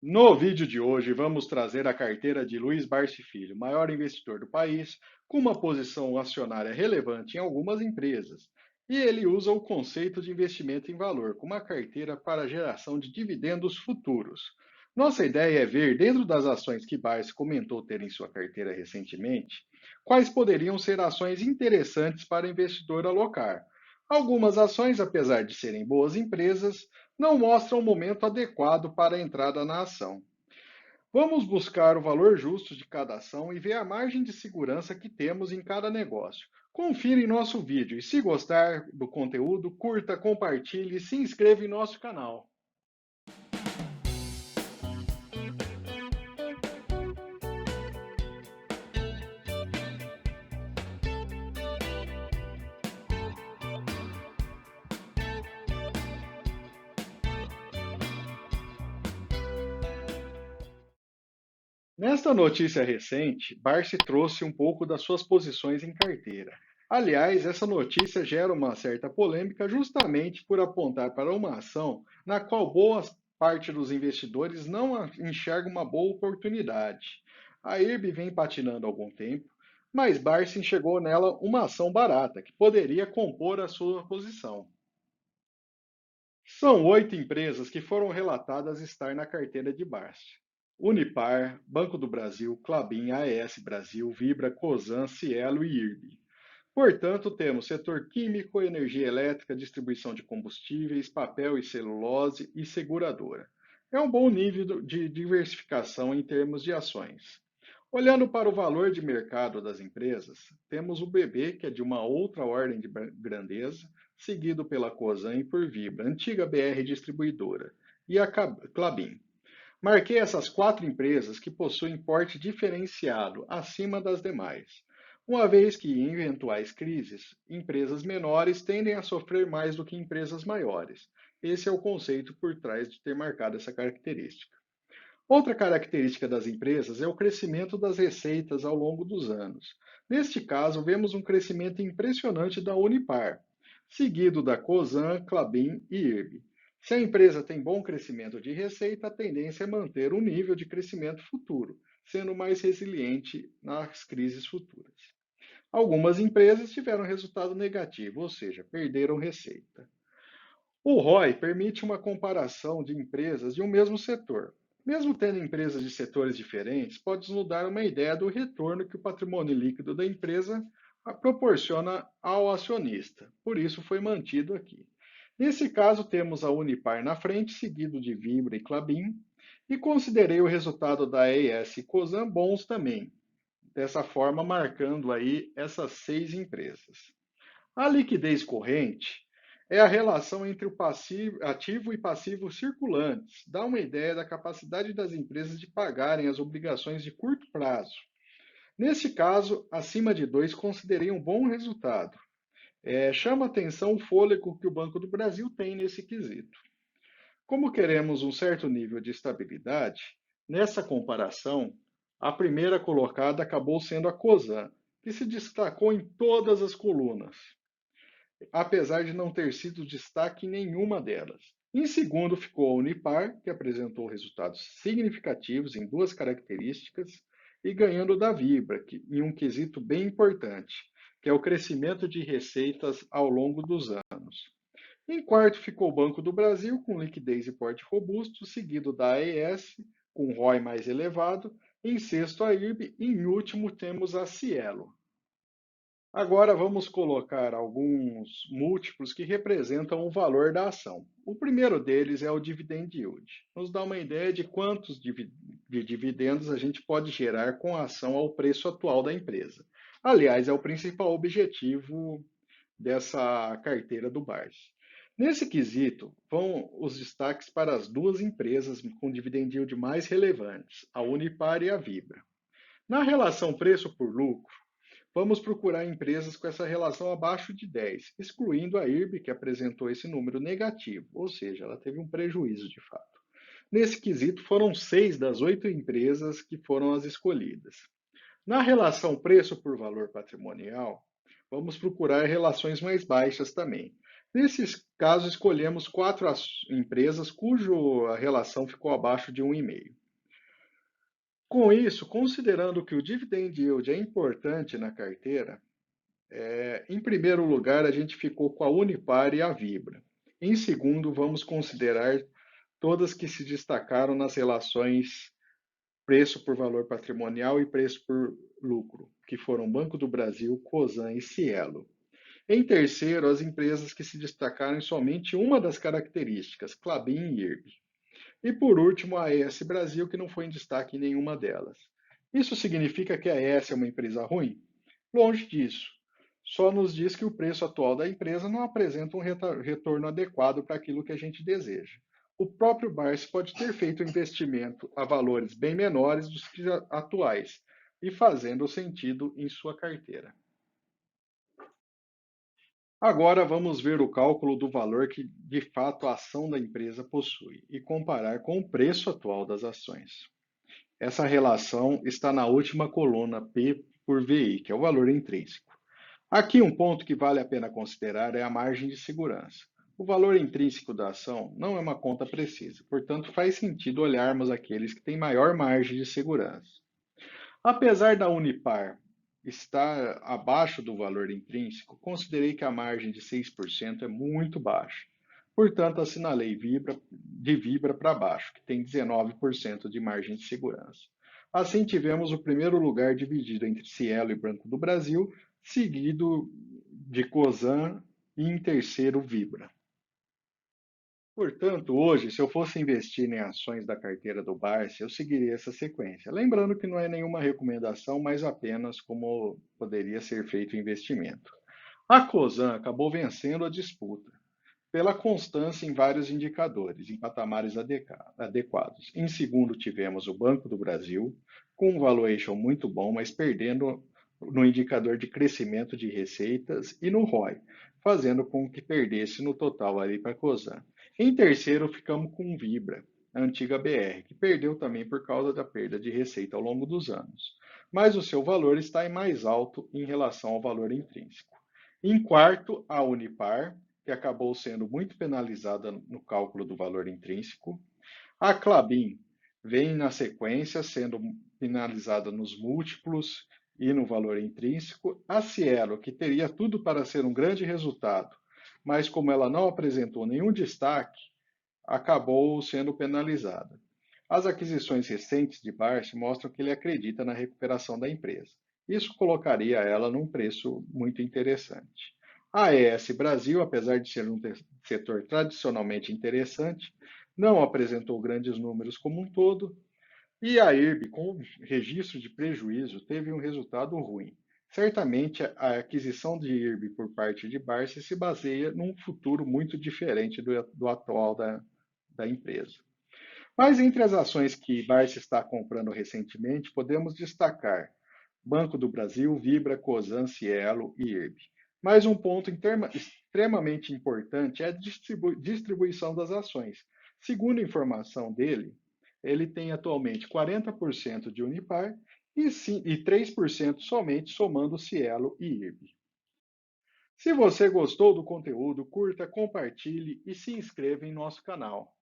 No vídeo de hoje, vamos trazer a carteira de Luiz Barsi Filho, maior investidor do país, com uma posição acionária relevante em algumas empresas. E ele usa o conceito de investimento em valor, com uma carteira para geração de dividendos futuros. Nossa ideia é ver, dentro das ações que Barsi comentou ter em sua carteira recentemente, quais poderiam ser ações interessantes para o investidor alocar. Algumas ações, apesar de serem boas empresas, não mostram o momento adequado para a entrada na ação. Vamos buscar o valor justo de cada ação e ver a margem de segurança que temos em cada negócio. Confira em nosso vídeo e, se gostar do conteúdo, curta, compartilhe e se inscreva em nosso canal. Nesta notícia recente, Barsi trouxe um pouco das suas posições em carteira. Aliás, essa notícia gera uma certa polêmica justamente por apontar para uma ação na qual boa parte dos investidores não enxerga uma boa oportunidade. A IRB vem patinando há algum tempo, mas Barsi enxergou nela uma ação barata que poderia compor a sua posição. São 8 empresas que foram relatadas estar na carteira de Barsi: Unipar, Banco do Brasil, Klabin, AES Brasil, Vibra, Cosan, Cielo e IRB. Portanto, temos setor químico, energia elétrica, distribuição de combustíveis, papel e celulose e seguradora. É um bom nível de diversificação em termos de ações. Olhando para o valor de mercado das empresas, temos o BB, que é de uma outra ordem de grandeza, seguido pela Cosan e por Vibra, antiga BR Distribuidora, e a Klabin. Marquei essas 4 empresas que possuem porte diferenciado acima das demais, uma vez que, em eventuais crises, empresas menores tendem a sofrer mais do que empresas maiores. Esse é o conceito por trás de ter marcado essa característica. Outra característica das empresas é o crescimento das receitas ao longo dos anos. Neste caso, vemos um crescimento impressionante da Unipar, seguido da Cosan, Klabin e IRB. Se a empresa tem bom crescimento de receita, a tendência é manter um nível de crescimento futuro, sendo mais resiliente nas crises futuras. Algumas empresas tiveram resultado negativo, ou seja, perderam receita. O ROI permite uma comparação de empresas de um mesmo setor. Mesmo tendo empresas de setores diferentes, pode nos dar uma ideia do retorno que o patrimônio líquido da empresa proporciona ao acionista. Por isso foi mantido aqui. Nesse caso, temos a Unipar na frente, seguido de Vibra e Klabin, e considerei o resultado da ES e Cosan bons também, dessa forma marcando aí essas 6 empresas. A liquidez corrente é a relação entre o ativo e passivo circulantes. Dá uma ideia da capacidade das empresas de pagarem as obrigações de curto prazo. Neste caso, acima de 2, considerei um bom resultado. Chama atenção o fôlego que o Banco do Brasil tem nesse quesito. Como queremos um certo nível de estabilidade, nessa comparação, a primeira colocada acabou sendo a Cosan, que se destacou em todas as colunas, apesar de não ter sido destaque em nenhuma delas. Em segundo ficou a Unipar, que apresentou resultados significativos em 2 características, e ganhando da Vibra, em um quesito bem importante, que é o crescimento de receitas ao longo dos anos. Em quarto ficou o Banco do Brasil, com liquidez e porte robusto, seguido da AES, com ROI mais elevado. Em sexto, a IRB. E em último, temos a Cielo. Agora vamos colocar alguns múltiplos que representam o valor da ação. O primeiro deles é o dividend yield. Nos dá uma ideia de quantos de dividendos a gente pode gerar com a ação ao preço atual da empresa. Aliás, é o principal objetivo dessa carteira do BARS. Nesse quesito, vão os destaques para as 2 empresas com dividend yield mais relevantes, a Unipar e a Vibra. Na relação preço por lucro, vamos procurar empresas com essa relação abaixo de 10, excluindo a IRB, que apresentou esse número negativo, ou seja, ela teve um prejuízo de fato. Nesse quesito, foram 6 das 8 empresas que foram as escolhidas. Na relação preço por valor patrimonial, vamos procurar relações mais baixas também. Nesses casos, escolhemos quatro empresas cuja relação ficou abaixo de 1,5. Com isso, considerando que o dividend yield é importante na carteira, em primeiro lugar, a gente ficou com a Unipar e a Vibra. Em segundo, vamos considerar todas que se destacaram nas relações preço por valor patrimonial e preço por lucro, que foram Banco do Brasil, Cosan e Cielo. Em terceiro, as empresas que se destacaram em somente uma das características, Klabin e IRB. E por último, a AES Brasil, que não foi em destaque em nenhuma delas. Isso significa que a AES é uma empresa ruim? Longe disso. Só nos diz que o preço atual da empresa não apresenta um retorno adequado para aquilo que a gente deseja. O próprio Barsi pode ter feito um investimento a valores bem menores dos que atuais e fazendo sentido em sua carteira. Agora vamos ver o cálculo do valor que de fato a ação da empresa possui e comparar com o preço atual das ações. Essa relação está na última coluna P por VI, que é o valor intrínseco. Aqui um ponto que vale a pena considerar é a margem de segurança. O valor intrínseco da ação não é uma conta precisa, portanto faz sentido olharmos aqueles que têm maior margem de segurança. Apesar da Unipar estar abaixo do valor intrínseco, considerei que a margem de 6% é muito baixa. Portanto, assinalei Vibra para baixo, que tem 19% de margem de segurança. Assim, tivemos o primeiro lugar dividido entre Cielo e Banco do Brasil, seguido de Cosan e em terceiro Vibra. Portanto, hoje, se eu fosse investir em ações da carteira do Barsi, eu seguiria essa sequência. Lembrando que não é nenhuma recomendação, mas apenas como poderia ser feito o investimento. A Cosan acabou vencendo a disputa pela constância em vários indicadores, em patamares adequados. Em segundo, tivemos o Banco do Brasil, com um valuation muito bom, mas perdendo no indicador de crescimento de receitas e no ROI, fazendo com que perdesse no total ali para a Cosan. Em terceiro, ficamos com Vibra, a antiga BR, que perdeu também por causa da perda de receita ao longo dos anos. Mas o seu valor está mais alto em relação ao valor intrínseco. Em quarto, a Unipar, que acabou sendo muito penalizada no cálculo do valor intrínseco. A Klabin vem na sequência, sendo penalizada nos múltiplos e no valor intrínseco. A Cielo, que teria tudo para ser um grande resultado, mas como ela não apresentou nenhum destaque, acabou sendo penalizada. As aquisições recentes de Barsi mostram que ele acredita na recuperação da empresa. Isso colocaria ela num preço muito interessante. A ES Brasil, apesar de ser um setor tradicionalmente interessante, não apresentou grandes números como um todo, e a IRB, com registro de prejuízo, teve um resultado ruim. Certamente, a aquisição de IRB por parte de Barsi se baseia num futuro muito diferente do atual da empresa. Mas entre as ações que Barsi está comprando recentemente, podemos destacar Banco do Brasil, Vibra, Cosan, Cielo e IRB. Mas um ponto extremamente importante é a distribuição das ações. Segundo a informação dele, ele tem atualmente 40% de Unipar e 3% somente somando Cielo e IRB. Se você gostou do conteúdo, curta, compartilhe e se inscreva em nosso canal.